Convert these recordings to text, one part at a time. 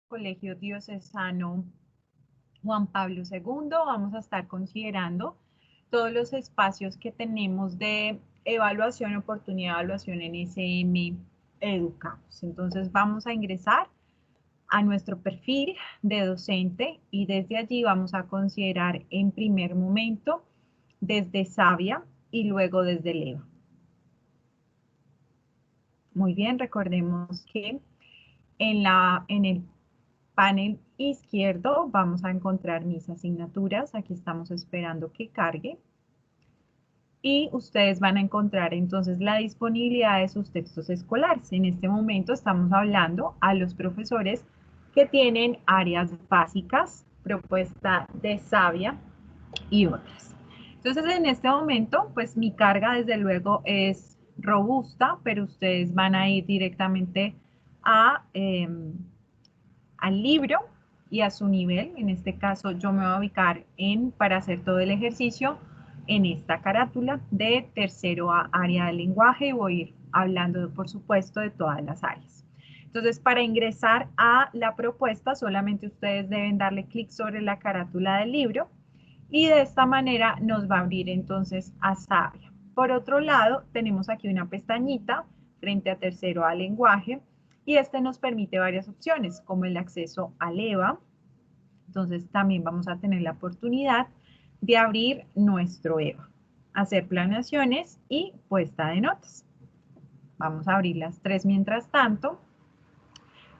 Colegio Diocesano Juan Pablo II, vamos a estar considerando todos los espacios que tenemos de evaluación, oportunidad de evaluación en SM Educamos. Entonces vamos a ingresar a nuestro perfil de docente y desde allí vamos a considerar en primer momento desde Savia y luego desde Leva. Muy bien, recordemos que en el panel izquierdo vamos a encontrar mis asignaturas. Aquí estamos esperando que cargue. Y ustedes van a encontrar entonces la disponibilidad de sus textos escolares. En este momento estamos hablando a los profesores que tienen áreas básicas, propuesta de Savia y otras. Entonces en este momento, pues mi carga desde luego es robusta, pero ustedes van a ir directamente a, al libro y a su nivel. En este caso yo me voy a ubicar para hacer todo el ejercicio en esta carátula de tercero a área del lenguaje y voy a ir hablando por supuesto de todas las áreas. Entonces para ingresar a la propuesta solamente ustedes deben darle clic sobre la carátula del libro y de esta manera nos va a abrir entonces a Savia. Por otro lado tenemos aquí una pestañita frente a tercero a lenguaje y este nos permite varias opciones como el acceso al EVA. Entonces también vamos a tener la oportunidad de abrir nuestro EVA, hacer planeaciones y puesta de notas. Vamos a abrir las tres mientras tanto,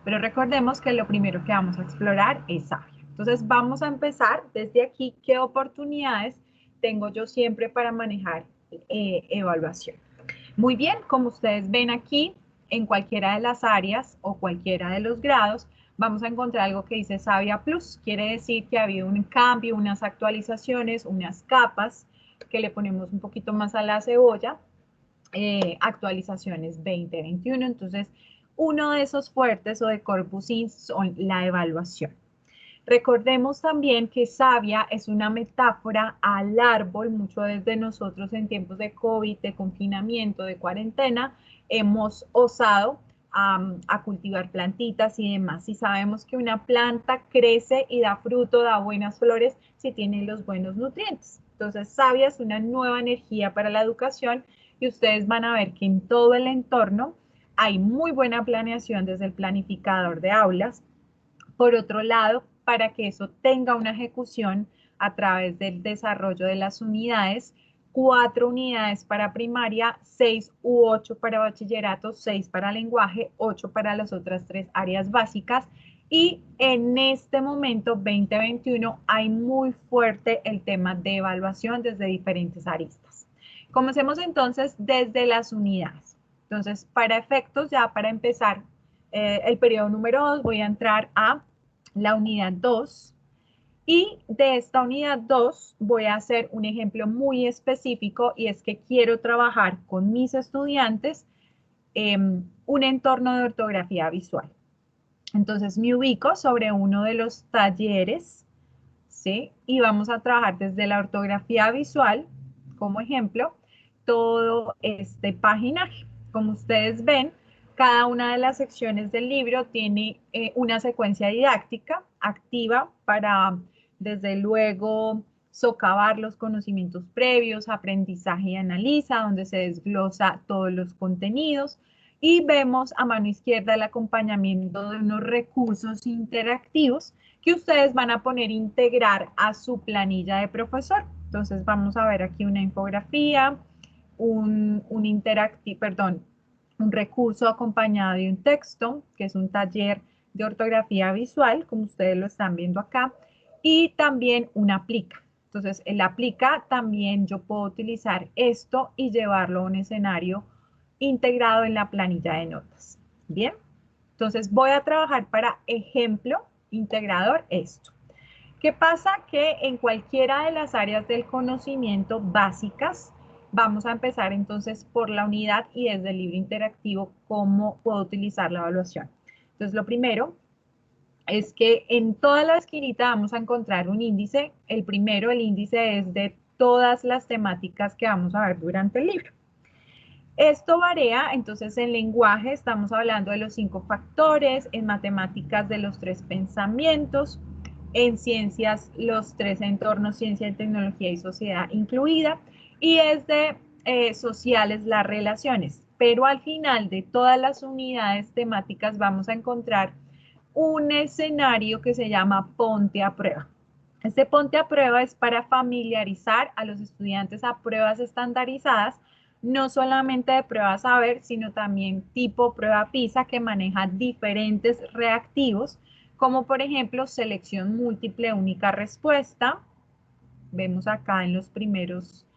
pero recordemos que lo primero que vamos a explorar es Savia. Entonces vamos a empezar desde aquí, ¿qué oportunidades tengo yo siempre para manejar evaluación? Muy bien, como ustedes ven aquí, en cualquiera de las áreas o cualquiera de los grados, vamos a encontrar algo que dice Savia Plus. Quiere decir que ha habido un cambio, unas actualizaciones, unas capas que le ponemos un poquito más a la cebolla, actualizaciones 2021. Entonces, uno de esos fuertes o de corpus in son la evaluación. Recordemos también que Savia es una metáfora al árbol. Muchos de nosotros en tiempos de COVID, de confinamiento, de cuarentena, hemos osado a cultivar plantitas y demás. Y sabemos que una planta crece y da fruto, da buenas flores si tiene los buenos nutrientes. Entonces, Savia es una nueva energía para la educación y ustedes van a ver que en todo el entorno hay muy buena planeación desde el planificador de aulas. Por otro lado, para que eso tenga una ejecución a través del desarrollo de las unidades, 4 unidades para primaria, 6 u 8 para bachillerato, 6 para lenguaje, 8 para las otras 3 áreas básicas. Y en este momento, 2021, hay muy fuerte el tema de evaluación desde diferentes aristas. Comencemos entonces desde las unidades. Entonces, para efectos, ya para empezar el periodo número 2, voy a entrar a la unidad 2 y de esta unidad 2 voy a hacer un ejemplo muy específico y es que quiero trabajar con mis estudiantes un entorno de ortografía visual. Entonces me ubico sobre uno de los talleres, ¿sí? Y vamos a trabajar desde la ortografía visual, como ejemplo, todo este paginaje. Como ustedes ven, cada una de las secciones del libro tiene una secuencia didáctica activa para, desde luego, socavar los conocimientos previos, aprendizaje y analiza, donde se desglosa todos los contenidos. Y vemos a mano izquierda el acompañamiento de unos recursos interactivos que ustedes van a poner integrar a su planilla de profesor. Entonces vamos a ver aquí una infografía, un recurso acompañado de un texto, que es un taller de ortografía visual, como ustedes lo están viendo acá, y también una aplica. Entonces, el aplica también yo puedo utilizar esto y llevarlo a un escenario integrado en la planilla de notas. Bien, entonces voy a trabajar para ejemplo integrador esto. ¿Qué pasa? Que en cualquiera de las áreas del conocimiento básicas, vamos a empezar entonces por la unidad y desde el libro interactivo, cómo puedo utilizar la evaluación. Entonces, lo primero es que en toda la esquinita vamos a encontrar un índice. El primero, el índice es de todas las temáticas que vamos a ver durante el libro. Esto varía, entonces en lenguaje estamos hablando de los 5 factores, en matemáticas de los 3 pensamientos, en ciencias los 3 entornos, ciencia, tecnología y sociedad incluida, y es de sociales las relaciones. Pero al final de todas las unidades temáticas vamos a encontrar un escenario que se llama Ponte a Prueba. Este Ponte a Prueba es para familiarizar a los estudiantes a pruebas estandarizadas, no solamente de prueba saber, sino también tipo prueba PISA que maneja diferentes reactivos, como por ejemplo selección múltiple única respuesta. Vemos acá en los primeros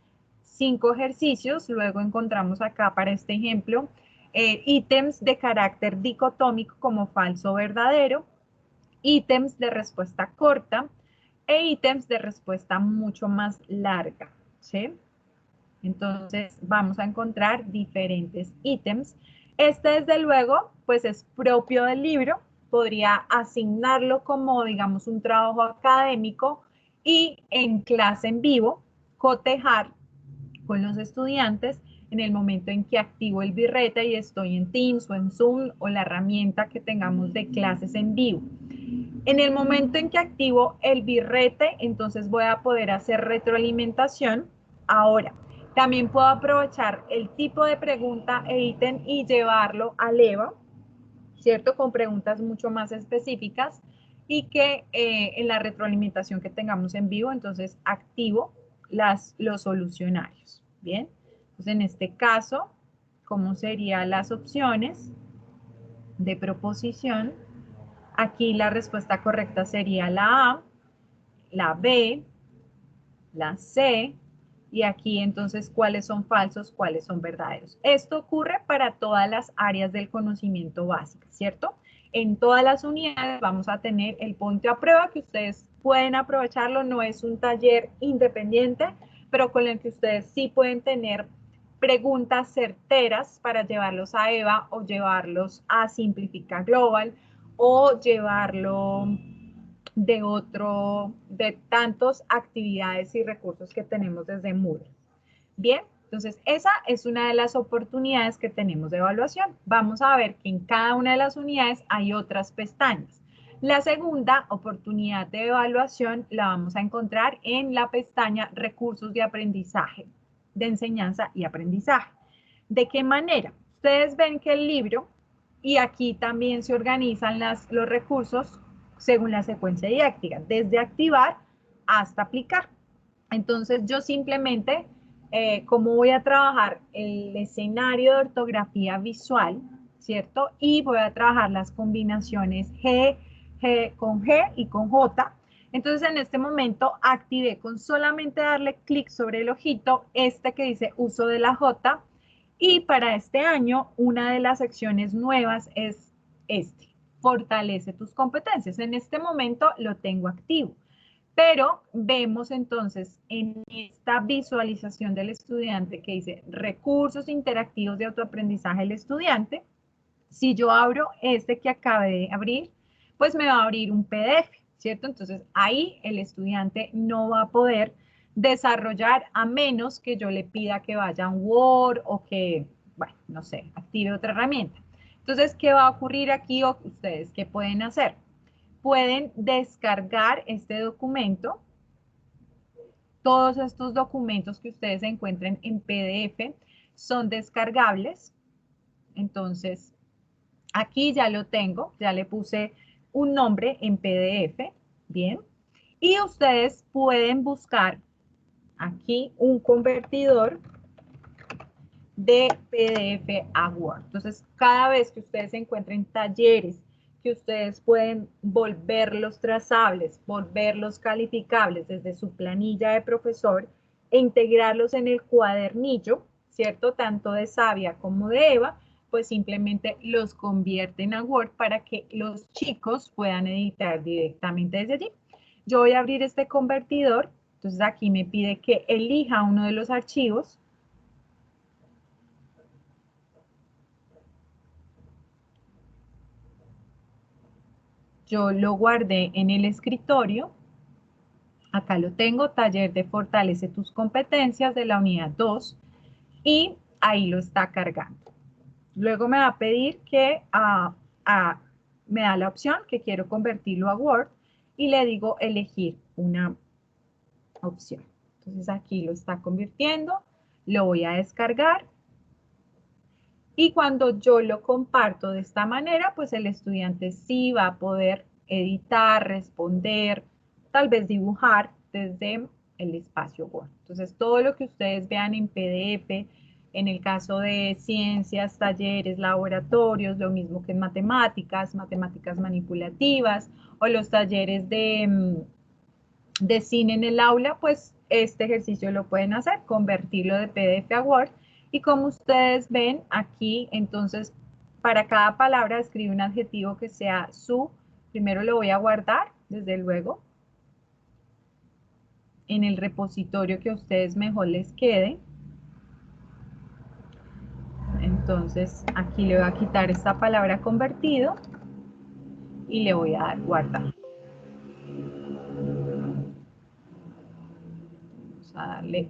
5 ejercicios, luego encontramos acá para este ejemplo ítems de carácter dicotómico como falso o verdadero, ítems de respuesta corta e ítems de respuesta mucho más larga, ¿sí? Entonces vamos a encontrar diferentes ítems. Este desde luego pues es propio del libro, podría asignarlo como digamos un trabajo académico y en clase en vivo cotejar con los estudiantes en el momento en que activo el birrete y estoy en Teams o en Zoom o la herramienta que tengamos de clases en vivo. En el momento en que activo el birrete, entonces voy a poder hacer retroalimentación. Ahora, también puedo aprovechar el tipo de pregunta e ítem y llevarlo al EVA, ¿cierto? Con preguntas mucho más específicas y que en la retroalimentación que tengamos en vivo, entonces activo los solucionarios. Bien, entonces en este caso, ¿cómo serían las opciones de proposición? Aquí la respuesta correcta sería la A, la B, la C, y aquí entonces cuáles son falsos, cuáles son verdaderos. Esto ocurre para todas las áreas del conocimiento básico, ¿cierto? En todas las unidades vamos a tener el punto a prueba que ustedes pueden aprovecharlo, no es un taller independiente, pero con el que ustedes sí pueden tener preguntas certeras para llevarlos a EVA o llevarlos a Simplifica Global o llevarlo de tantas actividades y recursos que tenemos desde Moodle. Bien, entonces esa es una de las oportunidades que tenemos de evaluación. Vamos a ver que en cada una de las unidades hay otras pestañas. La segunda oportunidad de evaluación la vamos a encontrar en la pestaña Recursos de aprendizaje, de enseñanza y aprendizaje. ¿De qué manera? Ustedes ven que el libro, y aquí también se organizan los recursos según la secuencia didáctica, desde activar hasta aplicar. Entonces yo simplemente, como voy a trabajar el escenario de ortografía visual, ¿cierto? Y voy a trabajar las combinaciones con G y con J. Entonces en este momento activé con solamente darle clic sobre el ojito, este que dice uso de la J. Y para este año, una de las secciones nuevas es fortalece tus competencias. En este momento lo tengo activo. Pero vemos entonces en esta visualización del estudiante que dice recursos interactivos de autoaprendizaje del estudiante, si yo abro este que acabé de abrir, pues me va a abrir un PDF, ¿cierto? Entonces ahí el estudiante no va a poder desarrollar a menos que yo le pida que vaya a un Word o que, bueno, no sé, active otra herramienta. Entonces, ¿qué va a ocurrir aquí o ustedes qué pueden hacer? Pueden descargar este documento. Todos estos documentos que ustedes encuentren en PDF son descargables. Entonces, aquí ya lo tengo, ya le puse un nombre en PDF, ¿bien? Y ustedes pueden buscar aquí un convertidor de PDF a Word. Entonces, cada vez que ustedes encuentren talleres que ustedes pueden volverlos trazables, volverlos calificables desde su planilla de profesor e integrarlos en el cuadernillo, ¿cierto? Tanto de Savia como de Eva, pues simplemente los convierten a Word para que los chicos puedan editar directamente desde allí. Yo voy a abrir este convertidor, entonces aquí me pide que elija uno de los archivos. Yo lo guardé en el escritorio. Acá lo tengo, taller de fortalece tus competencias de la unidad 2. Y ahí lo está cargando. Luego me va a pedir que me da la opción que quiero convertirlo a Word y le digo elegir una opción. Entonces aquí lo está convirtiendo, lo voy a descargar y cuando yo lo comparto de esta manera, pues el estudiante sí va a poder editar, responder, tal vez dibujar desde el espacio Word. Entonces todo lo que ustedes vean en PDF, en el caso de ciencias, talleres, laboratorios, lo mismo que en matemáticas, matemáticas manipulativas o los talleres de cine en el aula, pues este ejercicio lo pueden hacer, convertirlo de PDF a Word. Y como ustedes ven aquí, entonces, para cada palabra escribe un adjetivo que sea su. Primero lo voy a guardar, desde luego, en el repositorio que a ustedes mejor les quede. Entonces, aquí le voy a quitar esta palabra convertido y le voy a dar guardar. Vamos a darle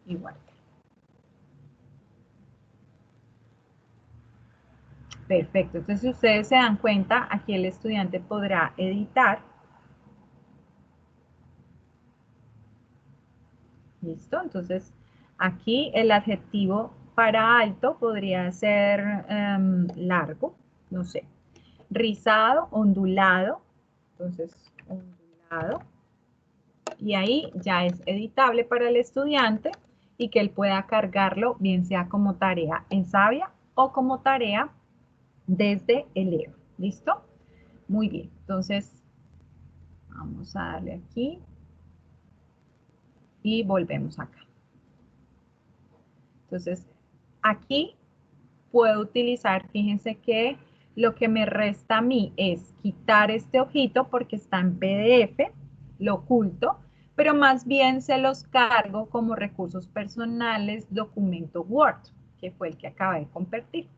igual. Perfecto, entonces si ustedes se dan cuenta, aquí el estudiante podrá editar. ¿Listo? Entonces aquí el adjetivo para alto podría ser largo, no sé, rizado, ondulado, entonces ondulado. Y ahí ya es editable para el estudiante y que él pueda cargarlo, bien sea como tarea en Savia o como tarea desde el EO. ¿Listo? Muy bien. Entonces, vamos a darle aquí y volvemos acá. Entonces, aquí puedo utilizar, fíjense que lo que me resta a mí es quitar este ojito porque está en PDF, lo oculto, pero más bien se los cargo como recursos personales, documento Word, que fue el que acabé de compartir.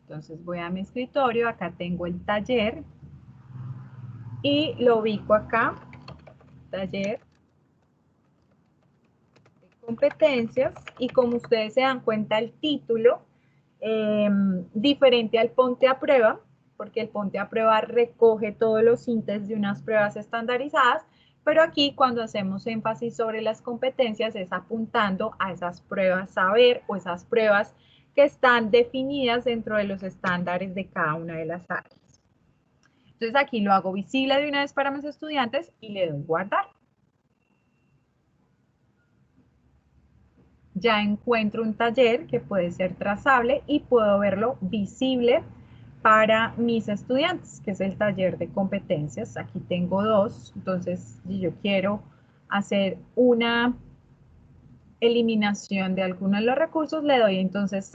Entonces voy a mi escritorio, acá tengo el taller y lo ubico acá, taller de competencias, y como ustedes se dan cuenta el título, diferente al Ponte a Prueba, porque el Ponte a Prueba recoge todos los índices de unas pruebas estandarizadas, pero aquí cuando hacemos énfasis sobre las competencias es apuntando a esas pruebas saber o esas pruebas que están definidas dentro de los estándares de cada una de las áreas. Entonces aquí lo hago visible de una vez para mis estudiantes y le doy guardar. Ya encuentro un taller que puede ser trazable y puedo verlo visible para mis estudiantes, que es el taller de competencias. Aquí tengo dos, entonces si yo quiero hacer una eliminación de alguno de los recursos, le doy entonces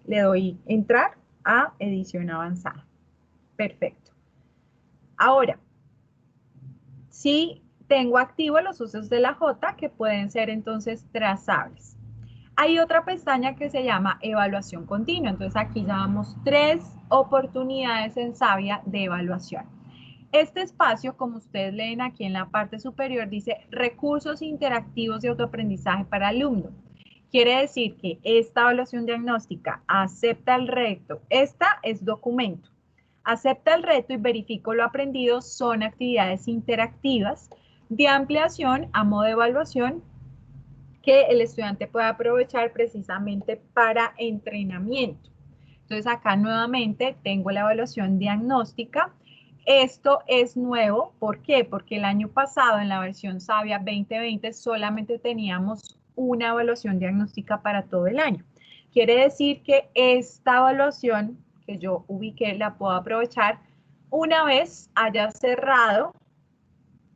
le doy entrar a edición avanzada. Perfecto. Ahora, sí tengo activo los usos de la J que pueden ser entonces trazables. Hay otra pestaña que se llama evaluación continua. Entonces aquí ya damos 3 oportunidades en Savia de evaluación. Este espacio, como ustedes leen aquí en la parte superior, dice recursos interactivos de autoaprendizaje para alumno. Quiere decir que esta evaluación diagnóstica acepta el reto. Esta es documento. Acepta el reto y verifico lo aprendido. Son actividades interactivas de ampliación a modo de evaluación que el estudiante puede aprovechar precisamente para entrenamiento. Entonces acá nuevamente tengo la evaluación diagnóstica. Esto es nuevo, ¿por qué? Porque el año pasado en la versión Savia 2020 solamente teníamos una evaluación diagnóstica para todo el año. Quiere decir que esta evaluación que yo ubiqué la puedo aprovechar una vez haya cerrado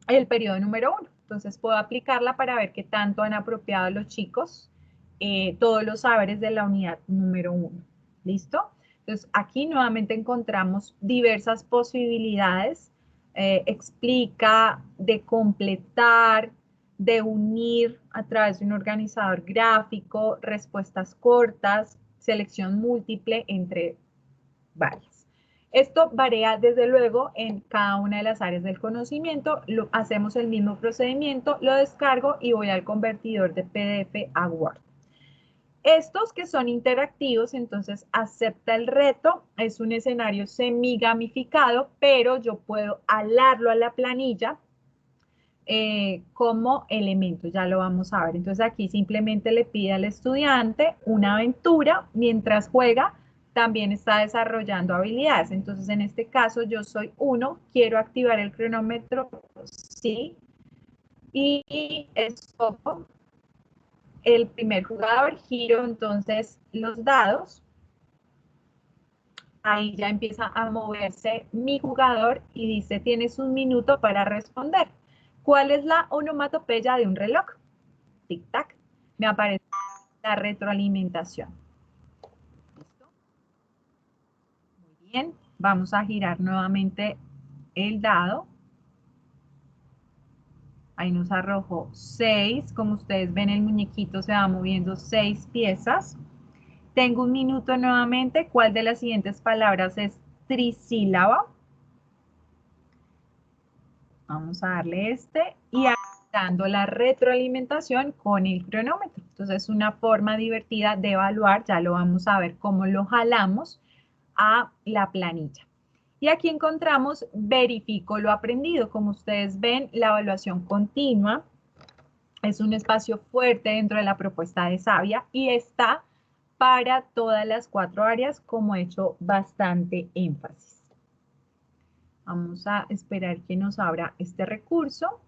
el periodo número 1. Entonces puedo aplicarla para ver qué tanto han apropiado los chicos todos los saberes de la unidad número 1. ¿Listo? Entonces aquí nuevamente encontramos diversas posibilidades. Explica, de completar, de unir a través de un organizador gráfico, respuestas cortas, selección múltiple, entre varias. Esto varía desde luego en cada una de las áreas del conocimiento. Hacemos el mismo procedimiento, lo descargo y voy al convertidor de PDF a Word. Estos que son interactivos, entonces acepta el reto, es un escenario semi-gamificado, pero yo puedo alarlo a la planilla como elemento, ya lo vamos a ver. Entonces aquí simplemente le pide al estudiante una aventura mientras juega, también está desarrollando habilidades. Entonces en este caso yo soy 1, quiero activar el cronómetro, sí, y escojo el primer jugador, giro entonces los dados, ahí ya empieza a moverse mi jugador y dice tienes un minuto para responder. ¿Cuál es la onomatopeya de un reloj? Tic-tac. Me aparece la retroalimentación. ¿Listo? Muy bien. Vamos a girar nuevamente el dado. Ahí nos arrojó 6. Como ustedes ven, el muñequito se va moviendo 6 piezas. Tengo un minuto nuevamente. ¿Cuál de las siguientes palabras es trisílaba? Vamos a darle este y dando la retroalimentación con el cronómetro. Entonces es una forma divertida de evaluar, ya lo vamos a ver cómo lo jalamos a la planilla. Y aquí encontramos verifico lo aprendido. Como ustedes ven, la evaluación continua es un espacio fuerte dentro de la propuesta de Savia y está para todas las 4 áreas, como he hecho bastante énfasis. Vamos a esperar que nos abra este recurso.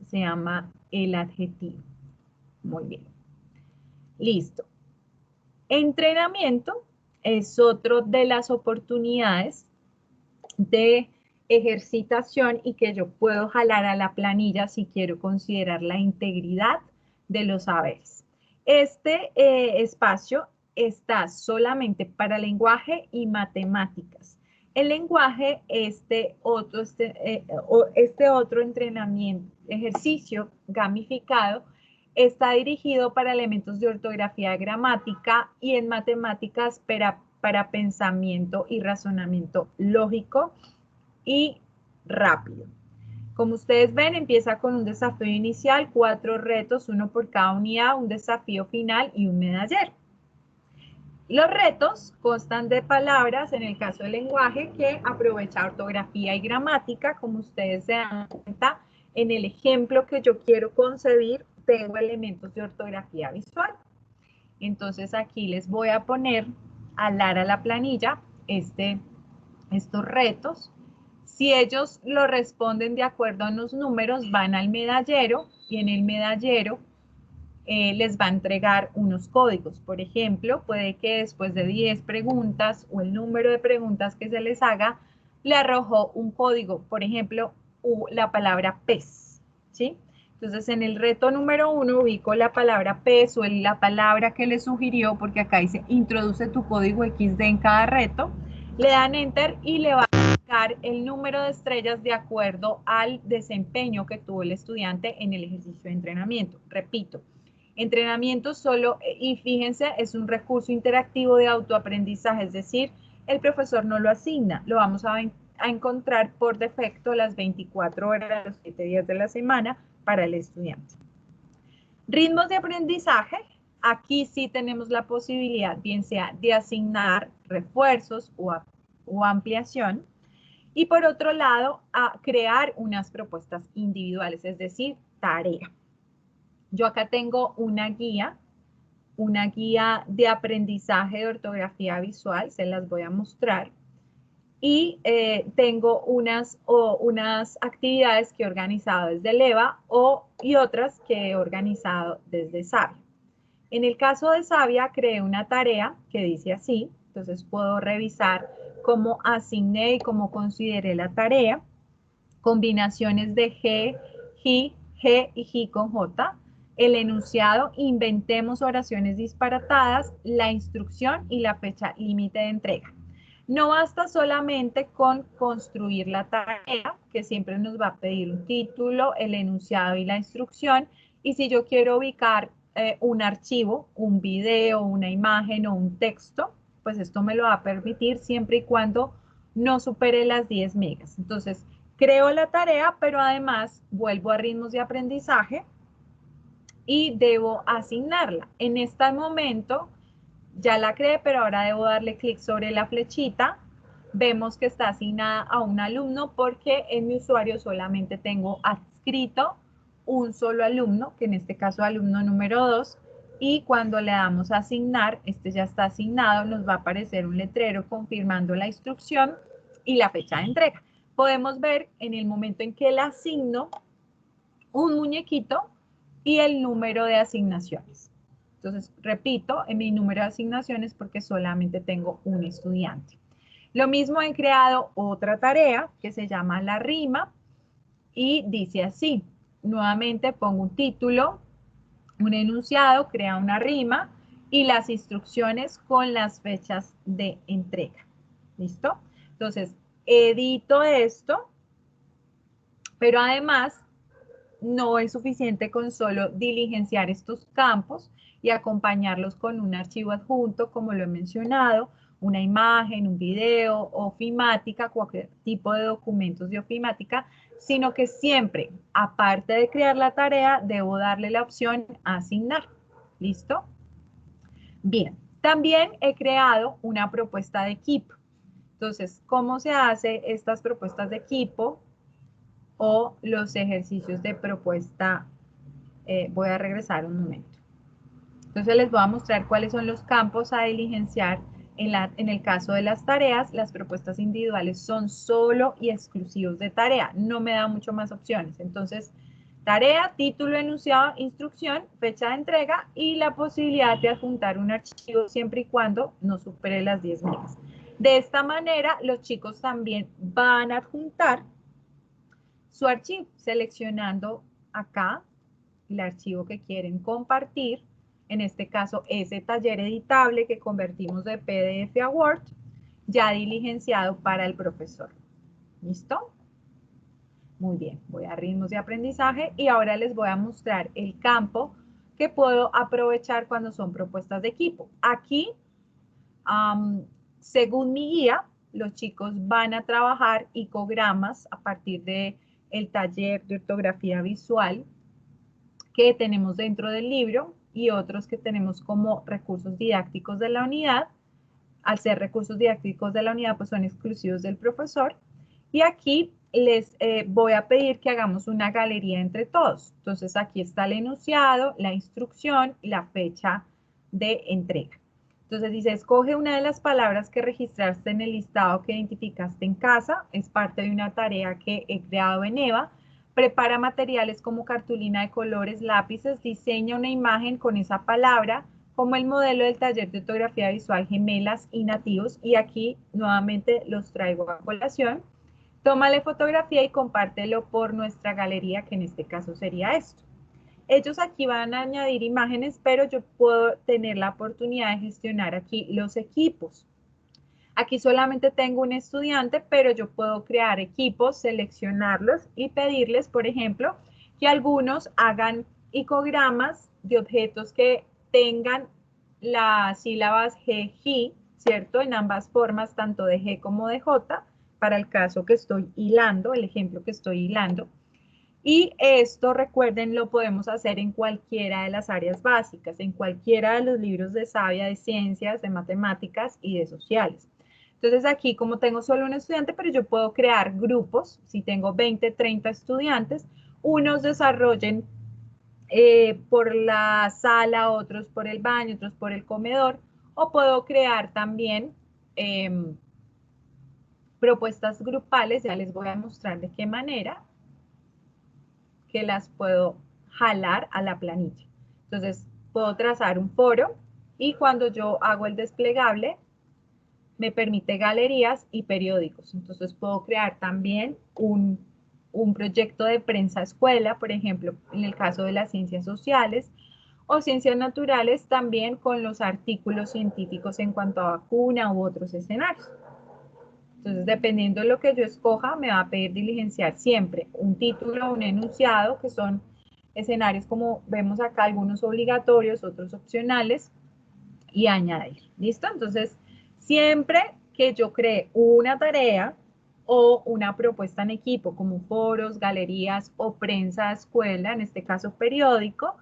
Se llama el adjetivo. Muy bien. Listo. Entrenamiento es otro de las oportunidades de ejercitación y que yo puedo jalar a la planilla si quiero considerar la integridad de los saberes. Este espacio está solamente para lenguaje y matemáticas. El lenguaje, este otro entrenamiento, ejercicio gamificado, está dirigido para elementos de ortografía, gramática y en matemáticas para pensamiento y razonamiento lógico y rápido. Como ustedes ven, empieza con un desafío inicial, 4 retos, uno por cada unidad, un desafío final y un medallero. Los retos constan de palabras, en el caso del lenguaje, que aprovecha ortografía y gramática. Como ustedes se dan cuenta, en el ejemplo que yo quiero concebir, tengo elementos de ortografía visual. Entonces aquí les voy a poner a la planilla estos retos. Si ellos lo responden de acuerdo a los números, van al medallero y en el medallero les va a entregar unos códigos. Por ejemplo, puede que después de 10 preguntas o el número de preguntas que se les haga, le arrojó un código. Por ejemplo, la palabra pez, ¿sí? Entonces, en el reto número 1 ubico la palabra pez o la palabra que le sugirió, porque acá dice introduce tu código XD en cada reto. Le dan enter y le va a indicar el número de estrellas de acuerdo al desempeño que tuvo el estudiante en el ejercicio de entrenamiento. Repito, entrenamiento solo, y fíjense, es un recurso interactivo de autoaprendizaje, es decir, el profesor no lo asigna, lo vamos a encontrar por defecto las 24 horas, los 7 días de la semana para el estudiante. Ritmos de aprendizaje, aquí sí tenemos la posibilidad, bien sea de asignar refuerzos o ampliación, y por otro lado, a crear unas propuestas individuales, es decir, tarea. Yo acá tengo una guía de aprendizaje de ortografía visual, se las voy a mostrar. Y tengo unas actividades que he organizado desde Leva y otras que he organizado desde Savia. En el caso de Savia, creé una tarea que dice así, entonces puedo revisar cómo asigné y cómo consideré la tarea, combinaciones de G y G con J, el enunciado, inventemos oraciones disparatadas, la instrucción y la fecha límite de entrega. No basta solamente con construir la tarea, que siempre nos va a pedir un título, el enunciado y la instrucción, y si yo quiero ubicar un archivo, un video, una imagen o un texto, pues esto me lo va a permitir siempre y cuando no supere las 10 megas. Entonces, creo la tarea, pero además vuelvo a ritmos de aprendizaje y debo asignarla. En este momento ya la creé, pero ahora debo darle clic sobre la flechita. Vemos que está asignada a un alumno porque en mi usuario solamente tengo adscrito un solo alumno, que en este caso alumno número 2, y cuando le damos a asignar, este ya está asignado, nos va a aparecer un letrero confirmando la instrucción y la fecha de entrega. Podemos ver en el momento en que le asigno un muñequito y el número de asignaciones. Entonces, repito, en mi número de asignaciones porque solamente tengo un estudiante. Lo mismo he creado otra tarea que se llama la rima y dice así. Nuevamente pongo un título, un enunciado, crea una rima y las instrucciones con las fechas de entrega. ¿Listo? Entonces, edito esto, pero además no es suficiente con solo diligenciar estos campos y acompañarlos con un archivo adjunto, como lo he mencionado, una imagen, un video, ofimática, cualquier tipo de documentos de ofimática, sino que siempre, aparte de crear la tarea, debo darle la opción asignar. ¿Listo? Bien, también he creado una propuesta de equipo. Entonces, ¿cómo se hace estas propuestas de equipo o los ejercicios de propuesta? Voy a regresar un momento. Entonces les voy a mostrar cuáles son los campos a diligenciar en el caso de las tareas. Las propuestas individuales son solo y exclusivos de tarea, no me da mucho más opciones. Entonces, tarea, título, enunciado, instrucción, fecha de entrega y la posibilidad de adjuntar un archivo siempre y cuando no supere las 10 megas. De esta manera, los chicos también van a adjuntar su archivo, seleccionando acá el archivo que quieren compartir, en este caso ese taller editable que convertimos de PDF a Word, ya diligenciado para el profesor. ¿Listo? Muy bien, voy a ritmos de aprendizaje y ahora les voy a mostrar el campo que puedo aprovechar cuando son propuestas de equipo. Aquí, según mi guía, los chicos van a trabajar icogramas a partir de el taller de ortografía visual que tenemos dentro del libro y otros que tenemos como recursos didácticos de la unidad. Al ser recursos didácticos de la unidad, pues son exclusivos del profesor. Y aquí les voy a pedir que hagamos una galería entre todos. Entonces aquí está el enunciado, la instrucción y la fecha de entrega. Entonces dice, escoge una de las palabras que registraste en el listado que identificaste en casa. Es parte de una tarea que he creado en EVA. Prepara materiales como cartulina de colores, lápices, diseña una imagen con esa palabra, como el modelo del taller de ortografía visual Gemelas y Nativos. Y aquí nuevamente los traigo a colación. Tómale fotografía y compártelo por nuestra galería, que en este caso sería esto. Ellos aquí van a añadir imágenes, pero yo puedo tener la oportunidad de gestionar aquí los equipos. Aquí solamente tengo un estudiante, pero yo puedo crear equipos, seleccionarlos y pedirles, por ejemplo, que algunos hagan icogramas de objetos que tengan las sílabas G, J, ¿cierto? En ambas formas, tanto de G como de J, para el caso que estoy hilando, el ejemplo que estoy hilando. Y esto, recuerden, lo podemos hacer en cualquiera de las áreas básicas, en cualquiera de los libros de Savia, de ciencias, de matemáticas y de sociales. Entonces aquí, como tengo solo un estudiante, pero yo puedo crear grupos, si tengo 20, 30 estudiantes, unos desarrollen por la sala, otros por el baño, otros por el comedor, o puedo crear también propuestas grupales, ya les voy a mostrar de qué manera, que las puedo jalar a la planilla. Entonces, puedo trazar un foro y cuando yo hago el desplegable, me permite galerías y periódicos. Entonces, puedo crear también un proyecto de prensa escuela, por ejemplo, en el caso de las ciencias sociales, o ciencias naturales también con los artículos científicos en cuanto a vacuna u otros escenarios. Entonces, dependiendo de lo que yo escoja, me va a pedir diligenciar siempre un título, un enunciado, que son escenarios como vemos acá, algunos obligatorios, otros opcionales, y añadir. ¿Listo? Entonces, Siempre que yo cree una tarea o una propuesta en equipo, como foros, galerías o prensa de escuela, en este caso periódico,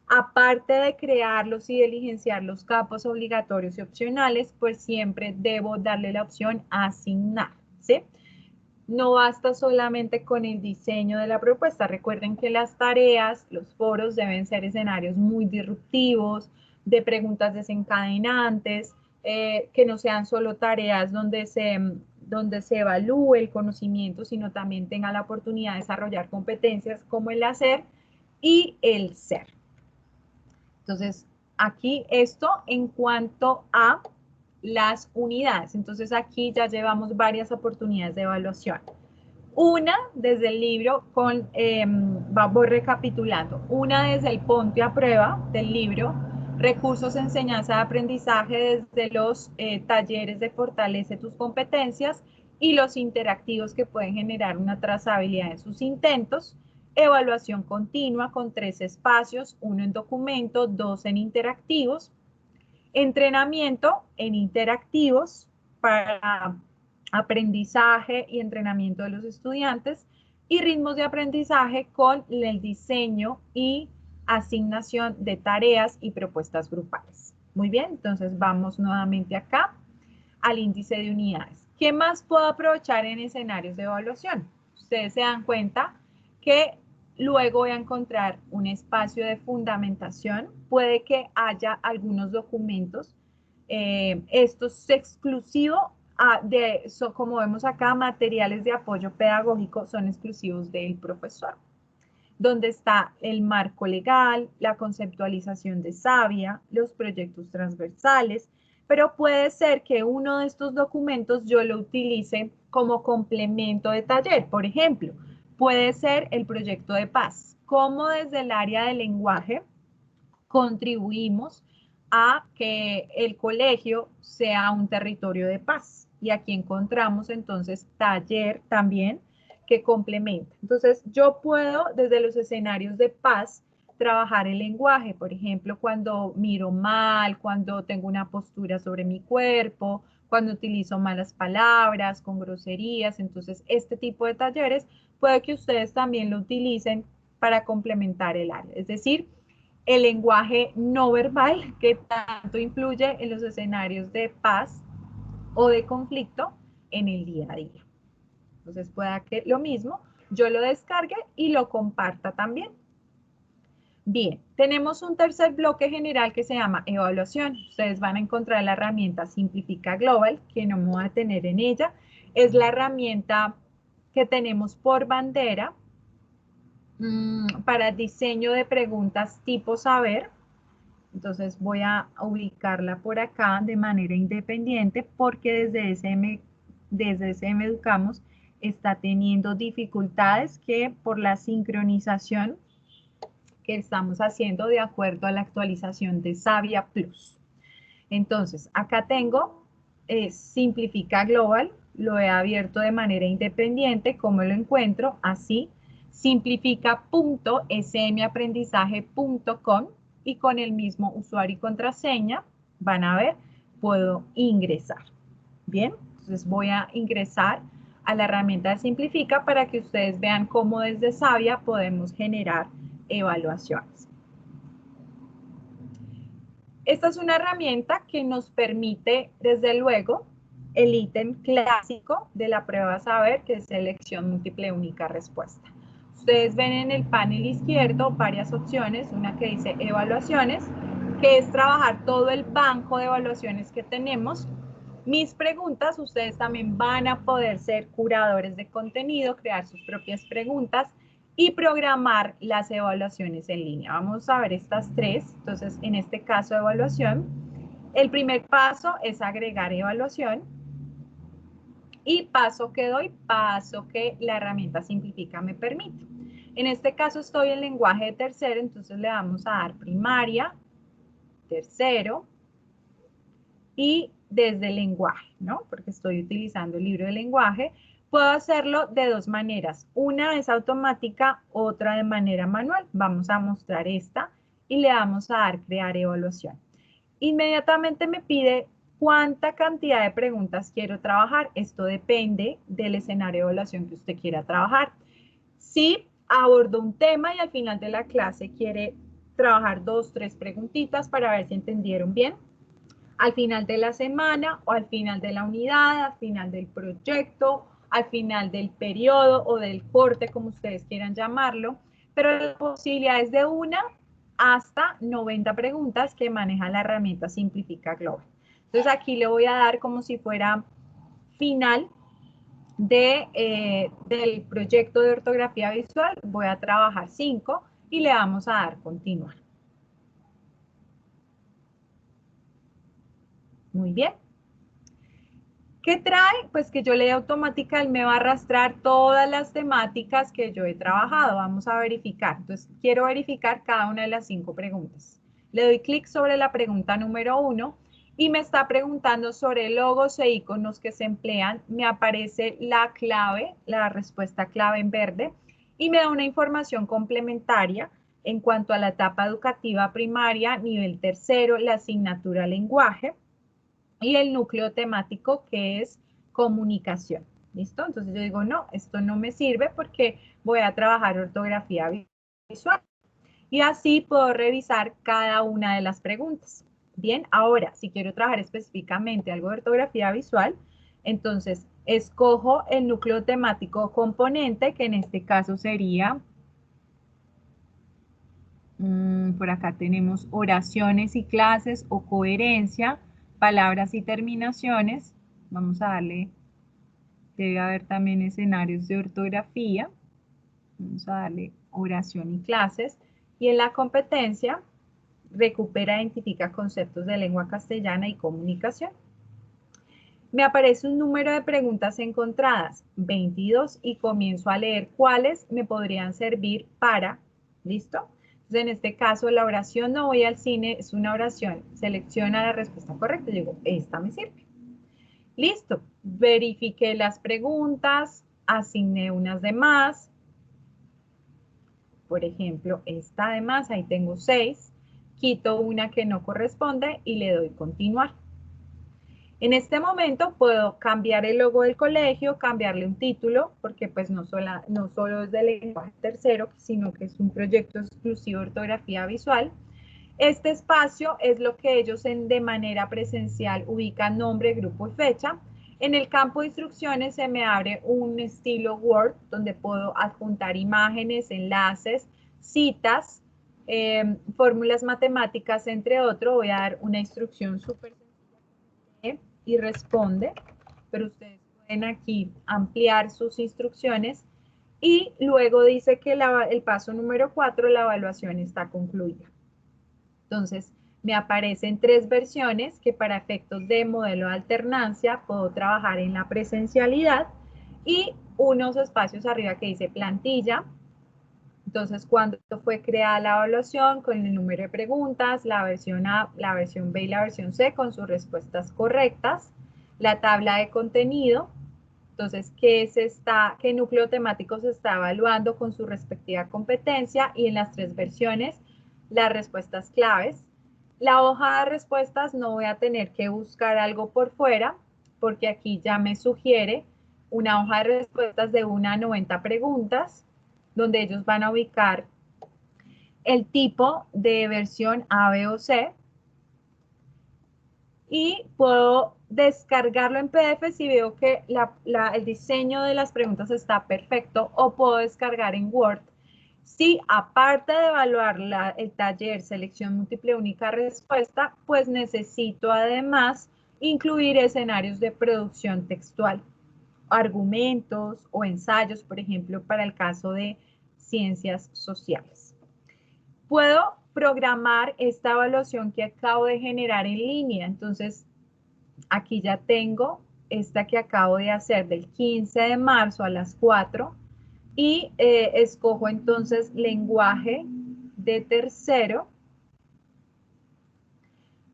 aparte de crearlos y diligenciar los campos obligatorios y opcionales, pues siempre debo darle la opción asignar, ¿sí? No basta solamente con el diseño de la propuesta. Recuerden que las tareas, los foros deben ser escenarios muy disruptivos, de preguntas desencadenantes, que no sean solo tareas donde se evalúe el conocimiento, sino también tenga la oportunidad de desarrollar competencias como el hacer y el ser. Entonces, aquí esto en cuanto a las unidades. Entonces, aquí ya llevamos varias oportunidades de evaluación. Una desde el libro, voy recapitulando. Una desde el Ponte a Prueba del libro, recursos de enseñanza de aprendizaje desde los talleres de Fortalece tus competencias y los interactivos que pueden generar una trazabilidad en sus intentos. Evaluación continua con 3 espacios, 1 en documento, 2 en interactivos. Entrenamiento en interactivos para aprendizaje y entrenamiento de los estudiantes y ritmos de aprendizaje con el diseño y asignación de tareas y propuestas grupales. Muy bien, entonces vamos nuevamente acá al índice de unidades. ¿Qué más puedo aprovechar en escenarios de evaluación? Ustedes se dan cuenta que luego voy a encontrar un espacio de fundamentación. Puede que haya algunos documentos. Esto es exclusivo como vemos acá, materiales de apoyo pedagógico son exclusivos del profesor, donde está el marco legal, la conceptualización de Savia, los proyectos transversales, pero puede ser que uno de estos documentos yo lo utilice como complemento de taller. Por ejemplo, puede ser el proyecto de paz. Cómo desde el área del lenguaje contribuimos a que el colegio sea un territorio de paz. Y aquí encontramos entonces taller también que complementa. Entonces yo puedo desde los escenarios de paz trabajar el lenguaje, por ejemplo, cuando miro mal, cuando tengo una postura sobre mi cuerpo, cuando utilizo malas palabras, con groserías. Entonces este tipo de talleres puede que ustedes también lo utilicen para complementar el área. Es decir, el lenguaje no verbal que tanto influye en los escenarios de paz o de conflicto en el día a día. Entonces pueda que lo mismo yo lo descargue y lo comparta también. Bien, tenemos un tercer bloque general que se llama evaluación. Ustedes van a encontrar la herramienta Simplifica Global, que no me voy a detener en ella. Es la herramienta que tenemos por bandera para diseño de preguntas tipo saber. Entonces voy a ubicarla por acá de manera independiente porque desde SM Educamos está teniendo dificultades que por la sincronización que estamos haciendo de acuerdo a la actualización de Savia Plus. Entonces, acá tengo Simplifica Global, lo he abierto de manera independiente, ¿cómo lo encuentro? Así, simplifica.smaprendizaje.com y con el mismo usuario y contraseña, van a ver, puedo ingresar. Bien, entonces voy a ingresar a la herramienta de Simplifica para que ustedes vean cómo desde Savia podemos generar evaluaciones. Esta es una herramienta que nos permite, desde luego, el ítem clásico de la prueba saber, que es selección múltiple única respuesta. Ustedes ven en el panel izquierdo varias opciones, una que dice evaluaciones, que es trabajar todo el banco de evaluaciones que tenemos. Mis preguntas, ustedes también van a poder ser curadores de contenido, crear sus propias preguntas y programar las evaluaciones en línea. Vamos a ver estas tres. Entonces, en este caso de evaluación, el primer paso es agregar evaluación y paso que doy, paso que la herramienta Simplifica me permite. En este caso estoy en lenguaje de tercero, entonces le vamos a dar primaria, tercero y desde el lenguaje, ¿no? Porque estoy utilizando el libro de lenguaje. Puedo hacerlo de dos maneras. Una es automática, otra de manera manual. Vamos a mostrar esta y le vamos a dar crear evaluación. Inmediatamente me pide ¿cuánta cantidad de preguntas quiero trabajar? Esto depende del escenario de evaluación que usted quiera trabajar. Si abordó un tema y al final de la clase quiere trabajar 2, 3 preguntitas para ver si entendieron bien, al final de la semana o al final de la unidad, al final del proyecto, al final del periodo o del corte, como ustedes quieran llamarlo, pero la posibilidad es de 1 hasta 90 preguntas que maneja la herramienta Simplifica Global. Entonces aquí le voy a dar como si fuera final del proyecto de ortografía visual, voy a trabajar 5 y le vamos a dar continuar. Muy bien. ¿Qué trae? Pues que yo le dé automática, él me va a arrastrar todas las temáticas que yo he trabajado. Vamos a verificar. Entonces, quiero verificar cada una de las 5 preguntas. Le doy clic sobre la pregunta número 1 y me está preguntando sobre logos e iconos que se emplean. Me aparece la clave, la respuesta clave en verde y me da una información complementaria en cuanto a la etapa educativa primaria, nivel tercero, la asignatura lenguaje y el núcleo temático que es comunicación. ¿Listo? Entonces yo digo, no, esto no me sirve porque voy a trabajar ortografía visual. Y así puedo revisar cada una de las preguntas. Bien, ahora, si quiero trabajar específicamente algo de ortografía visual, entonces escojo el núcleo temático componente, que en este caso sería, por acá tenemos oraciones y clases o coherencia, palabras y terminaciones. Vamos a darle, debe haber también escenarios de ortografía. Vamos a darle oración y clases. Y en la competencia, recupera, identifica conceptos de lengua castellana y comunicación. Me aparece un número de preguntas encontradas, 22, y comienzo a leer cuáles me podrían servir para, ¿listo? Entonces, en este caso, la oración no voy al cine es una oración. Selecciona la respuesta correcta. Digo, esta me sirve. Listo. Verifiqué las preguntas, asigné unas de más. Por ejemplo, esta de más, ahí tengo 6. Quito una que no corresponde y le doy continuar. En este momento puedo cambiar el logo del colegio, cambiarle un título, porque pues no solo es de lenguaje tercero, sino que es un proyecto exclusivo de ortografía visual. Este espacio es lo que ellos de manera presencial ubican nombre, grupo y fecha. En el campo de instrucciones se me abre un estilo Word donde puedo adjuntar imágenes, enlaces, citas, fórmulas matemáticas, entre otros. Voy a dar una instrucción súper sencilla y responde, pero ustedes pueden aquí ampliar sus instrucciones y luego dice que el paso número 4, la evaluación está concluida. Entonces, me aparecen 3 versiones que para efectos de modelo de alternancia puedo trabajar en la presencialidad y unos espacios arriba que dice plantilla. Entonces, cuando fue creada la evaluación con el número de preguntas, la versión A, la versión B y la versión C con sus respuestas correctas, la tabla de contenido, entonces, ¿qué núcleo temático se está evaluando con su respectiva competencia? Y en las 3 versiones, las respuestas claves. La hoja de respuestas no voy a tener que buscar algo por fuera, porque aquí ya me sugiere una hoja de respuestas de 1 a 90 preguntas, donde ellos van a ubicar el tipo de versión A, B o C, y puedo descargarlo en PDF si veo que el diseño de las preguntas está perfecto, o puedo descargar en Word. Si aparte de evaluar el taller selección múltiple única respuesta, pues necesito además incluir escenarios de producción textual, argumentos o ensayos, por ejemplo, para el caso de ciencias sociales. Puedo programar esta evaluación que acabo de generar en línea. Entonces, aquí ya tengo esta que acabo de hacer del 15 de marzo a las 4 y escojo entonces lenguaje de tercero.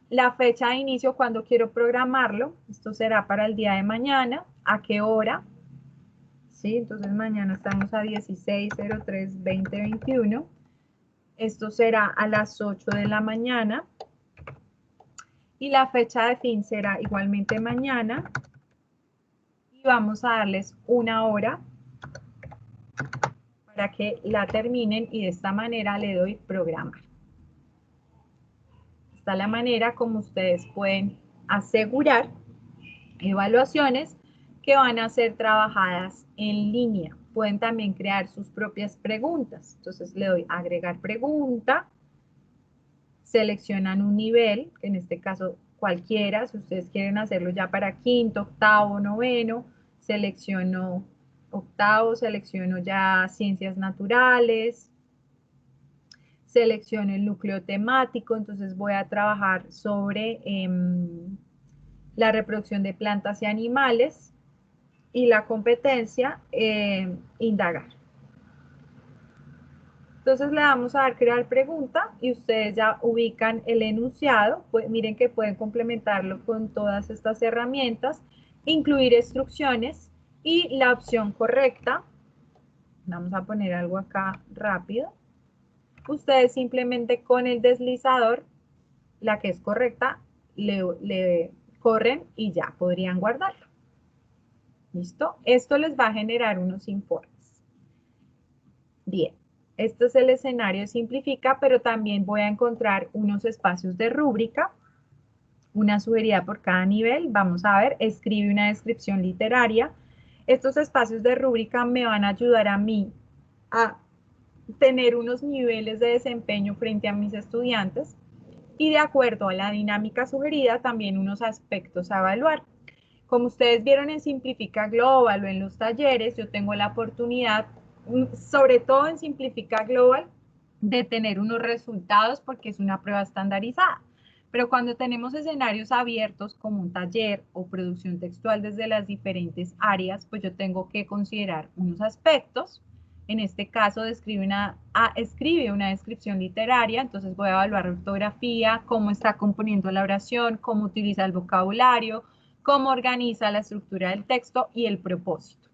La fecha de inicio cuando quiero programarlo, esto será para el día de mañana, a qué hora. ¿Sí? Entonces mañana estamos a 16/03/2021. Esto será a las 8 de la mañana. y la fecha de fin será igualmente mañana y vamos a darles una hora para que la terminen y de esta manera le doy programar. Esta es la manera como ustedes pueden asegurar evaluaciones que van a ser trabajadas en línea. Pueden también crear sus propias preguntas. Entonces le doy agregar pregunta, seleccionan un nivel, en este caso cualquiera, si ustedes quieren hacerlo ya para quinto, octavo, noveno, selecciono octavo, selecciono ya ciencias naturales, selecciono el núcleo temático, entonces voy a trabajar sobre la reproducción de plantas y animales y la competencia indagar. Entonces le vamos a dar crear pregunta y ustedes ya ubican el enunciado. Pues miren que pueden complementarlo con todas estas herramientas, incluir instrucciones y la opción correcta. Vamos a poner algo acá rápido. Ustedes simplemente con el deslizador, la que es correcta, le corren y ya podrían guardarlo. ¿Listo? Esto les va a generar unos informes. Bien. Este es el escenario de Simplifica, pero también voy a encontrar unos espacios de rúbrica, una sugería por cada nivel. Vamos a ver, escribe una descripción literaria. Estos espacios de rúbrica me van a ayudar a mí a tener unos niveles de desempeño frente a mis estudiantes y de acuerdo a la dinámica sugerida, también unos aspectos a evaluar. Como ustedes vieron en Simplifica Global o en los talleres, yo tengo la oportunidad, sobre todo en Simplifica Global, de tener unos resultados porque es una prueba estandarizada. Pero cuando tenemos escenarios abiertos como un taller o producción textual desde las diferentes áreas, pues yo tengo que considerar unos aspectos. En este caso, escribe una descripción literaria, entonces voy a evaluar ortografía, cómo está componiendo la oración, cómo utiliza el vocabulario, cómo organiza la estructura del texto y el propósito.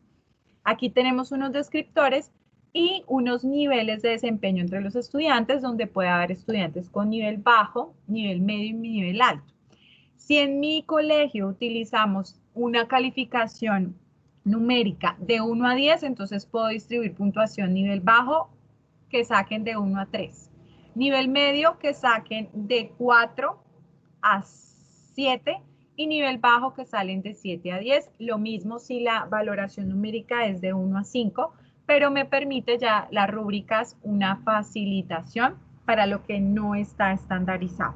Aquí tenemos unos descriptores y unos niveles de desempeño entre los estudiantes, donde puede haber estudiantes con nivel bajo, nivel medio y nivel alto. Si en mi colegio utilizamos una calificación numérica de 1 a 10, entonces puedo distribuir puntuación nivel bajo que saquen de 1 a 3. Nivel medio que saquen de 4 a 7 y nivel bajo que salen de 7 a 10. Lo mismo si la valoración numérica es de 1 a 5, pero me permite ya las rúbricas una facilitación para lo que no está estandarizado.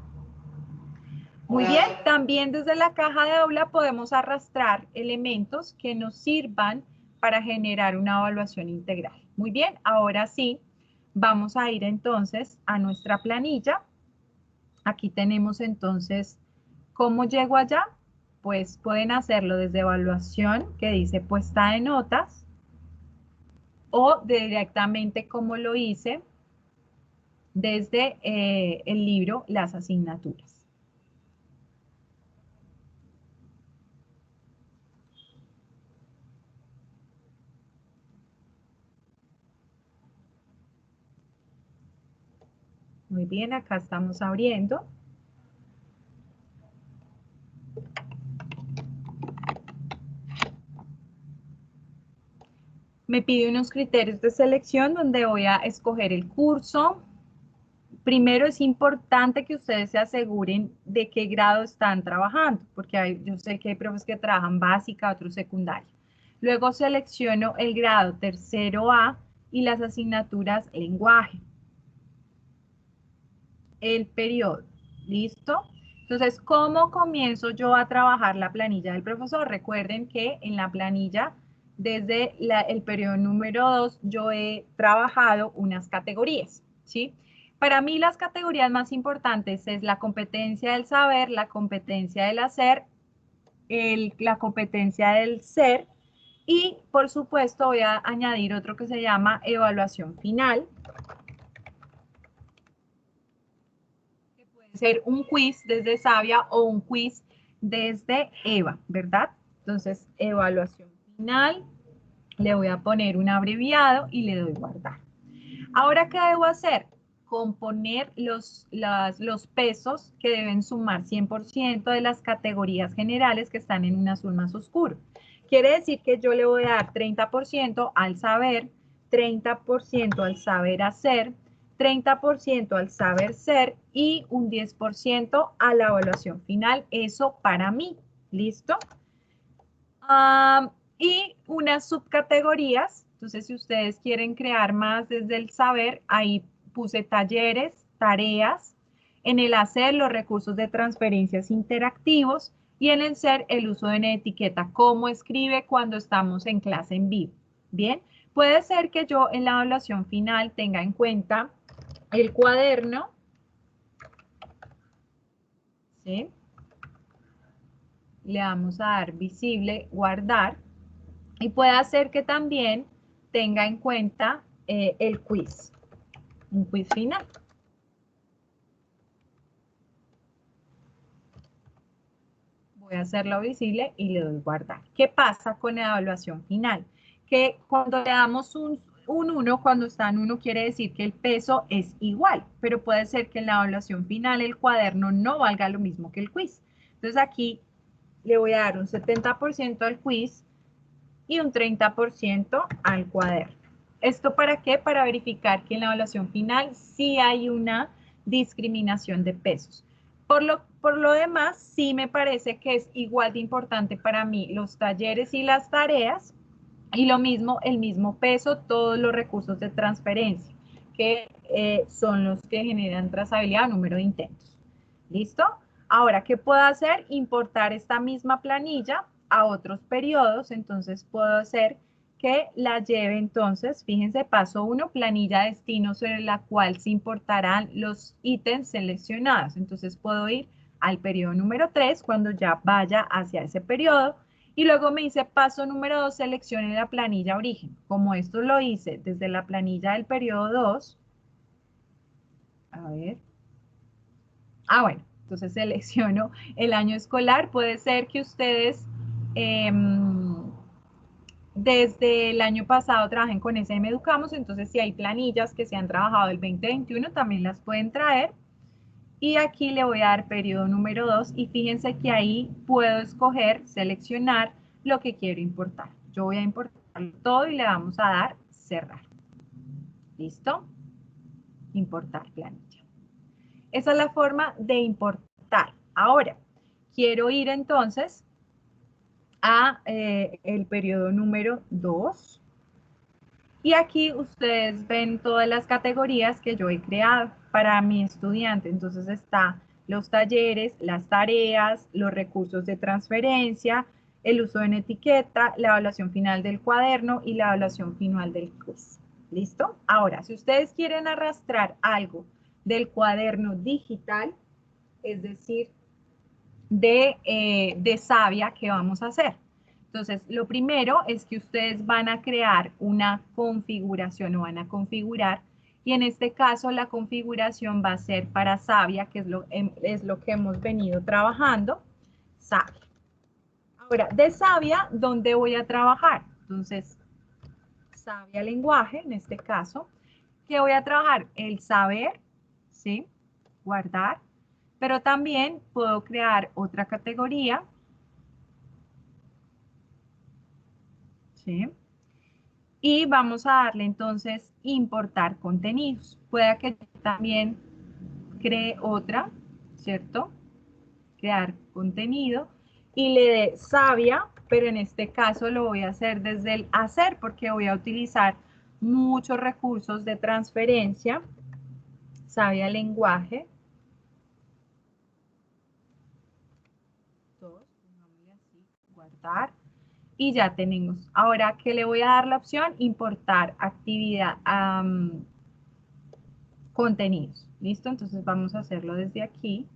Muy bien, también desde la caja de aula podemos arrastrar elementos que nos sirvan para generar una evaluación integral. Muy bien, ahora sí, vamos a ir entonces a nuestra planilla. Aquí tenemos entonces, ¿cómo llego allá? Pues pueden hacerlo desde evaluación, que dice puesta de notas, o directamente como lo hice desde el libro Las asignaturas. Muy bien, acá estamos abriendo. Me pide unos criterios de selección donde voy a escoger el curso. Primero es importante que ustedes se aseguren de qué grado están trabajando, porque yo sé que hay profes que trabajan básica, otros secundaria. Luego selecciono el grado tercero A y las asignaturas lenguaje. El periodo, ¿listo? Entonces, ¿cómo comienzo yo a trabajar la planilla del profesor? Recuerden que en la planilla, desde el periodo número 2, yo he trabajado unas categorías, ¿sí? Para mí las categorías más importantes es la competencia del saber, la competencia del hacer, la competencia del ser y, por supuesto, voy a añadir otro que se llama evaluación final. Ser un quiz desde Sabia o un quiz desde EVA, ¿verdad? Entonces, evaluación final, le voy a poner un abreviado y le doy guardar. Ahora, ¿qué debo hacer? componer los pesos que deben sumar 100% de las categorías generales que están en un azul más oscuro. Quiere decir que yo le voy a dar 30% al saber, 30% al saber hacer, 30% al saber ser y un 10% a la evaluación final. Eso para mí. ¿Listo? Y unas subcategorías. Entonces, si ustedes quieren crear más desde el saber, ahí puse talleres, tareas. En el hacer, los recursos de transferencias interactivos. Y en el ser, el uso de una etiqueta. Cómo escribe cuando estamos en clase en vivo. Bien, puede ser que yo en la evaluación final tenga en cuenta el cuaderno. ¿Sí? Le vamos a dar visible, guardar. Y puede hacer que también tenga en cuenta el quiz, un quiz final. Voy a hacerlo visible y le doy guardar. ¿Qué pasa con la evaluación final? Que cuando le damos un 1, cuando está en 1 quiere decir que el peso es igual, pero puede ser que en la evaluación final el cuaderno no valga lo mismo que el quiz. Entonces aquí le voy a dar un 70% al quiz y un 30% al cuaderno. ¿Esto para qué? Para verificar que en la evaluación final sí hay una discriminación de pesos. Por lo demás, sí me parece que es igual de importante para mí los talleres y las tareas, y lo mismo, el mismo peso, todos los recursos de transferencia, que son los que generan trazabilidad, número de intentos. ¿Listo? Ahora, ¿qué puedo hacer? Importar esta misma planilla a otros periodos. Entonces, puedo hacer que la lleve entonces, fíjense, paso 1, planilla destino sobre la cual se importarán los ítems seleccionados. Entonces, puedo ir al periodo número 3 cuando ya vaya hacia ese periodo. Y luego me dice paso número 2, seleccione la planilla origen. Como esto lo hice desde la planilla del periodo 2, a ver. Bueno, entonces selecciono el año escolar. Puede ser que ustedes desde el año pasado trabajen con SM Educamos, entonces si hay planillas que se han trabajado el 2021 también las pueden traer. Y aquí le voy a dar periodo número 2 y fíjense que ahí puedo escoger, seleccionar lo que quiero importar. Yo voy a importar todo y le vamos a dar cerrar. ¿Listo? Importar planilla. Esa es la forma de importar. Ahora, quiero ir entonces a el periodo número 2. Y aquí ustedes ven todas las categorías que yo he creado para mi estudiante. Entonces está los talleres, las tareas, los recursos de transferencia, el uso de una etiqueta, la evaluación final del cuaderno y la evaluación final del quiz. ¿Listo? Ahora, si ustedes quieren arrastrar algo del cuaderno digital, es decir, de Savia, ¿qué vamos a hacer? Entonces, lo primero es que ustedes van a crear una configuración o van a configurar, y en este caso la configuración va a ser para Savia, que es lo que hemos venido trabajando, Savia. Ahora, de Savia, ¿dónde voy a trabajar? Entonces, Savia lenguaje, en este caso, que voy a trabajar el saber, ¿sí? Guardar, pero también puedo crear otra categoría, ¿sí? Y vamos a darle entonces importar contenidos. Puede que también cree otra, ¿cierto? Crear contenido y le dé Savia, pero en este caso lo voy a hacer desde el hacer porque voy a utilizar muchos recursos de transferencia. Savia lenguaje. Guardar. Y ya tenemos. Ahora, ¿qué le voy a dar la opción? Importar actividad, contenidos. ¿Listo? Entonces vamos a hacerlo desde aquí.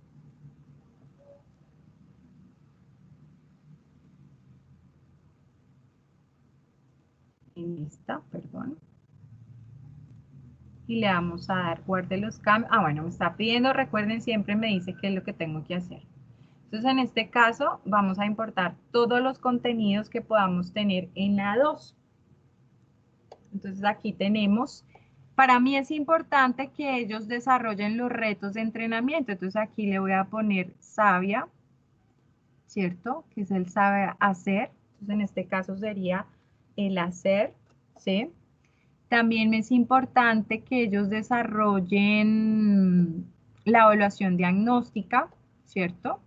En lista, perdón. Y le vamos a dar guarde los cambios. Bueno, me está pidiendo, recuerden, siempre me dice qué es lo que tengo que hacer. Entonces, en este caso, vamos a importar todos los contenidos que podamos tener en la 2. Entonces, aquí tenemos Para mí es importante que ellos desarrollen los retos de entrenamiento. Entonces aquí le voy a poner sabia, ¿cierto? Que es el saber hacer. Entonces en este caso sería el hacer, ¿sí? También me es importante que ellos desarrollen la evaluación diagnóstica, ¿cierto?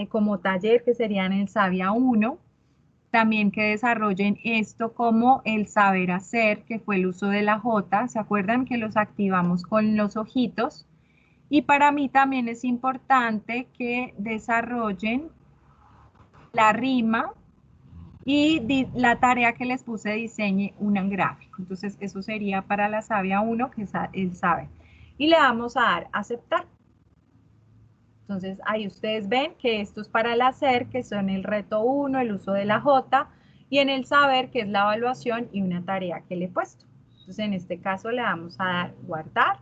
Como taller que serían el Sabia 1. También que desarrollen esto como el saber hacer, que fue el uso de la J. ¿Se acuerdan que los activamos con los ojitos? Y para mí también es importante que desarrollen la rima y la tarea que les puse diseñe un gráfico. Entonces eso sería para la Sabia 1, que es el sabe. Y le vamos a dar aceptar. Entonces ahí ustedes ven que esto es para el hacer, que son el reto 1, el uso de la J, y en el saber, que es la evaluación y una tarea que le he puesto. Entonces en este caso le vamos a dar guardar.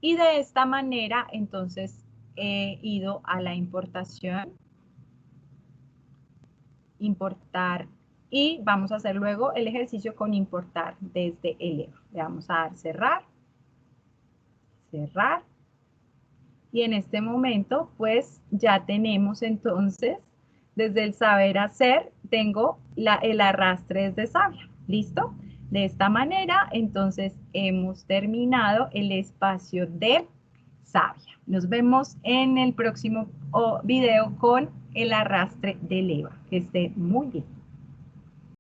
Y de esta manera entonces he ido a la importación, importar, y vamos a hacer luego el ejercicio con importar desde el Evo. Le vamos a dar cerrar, cerrar, y en este momento pues ya tenemos entonces desde el saber hacer tengo el arrastre desde sabia. ¿Listo? De esta manera entonces hemos terminado el espacio de sabia. Nos vemos en el próximo video con el arrastre de leva. Que esté muy bien.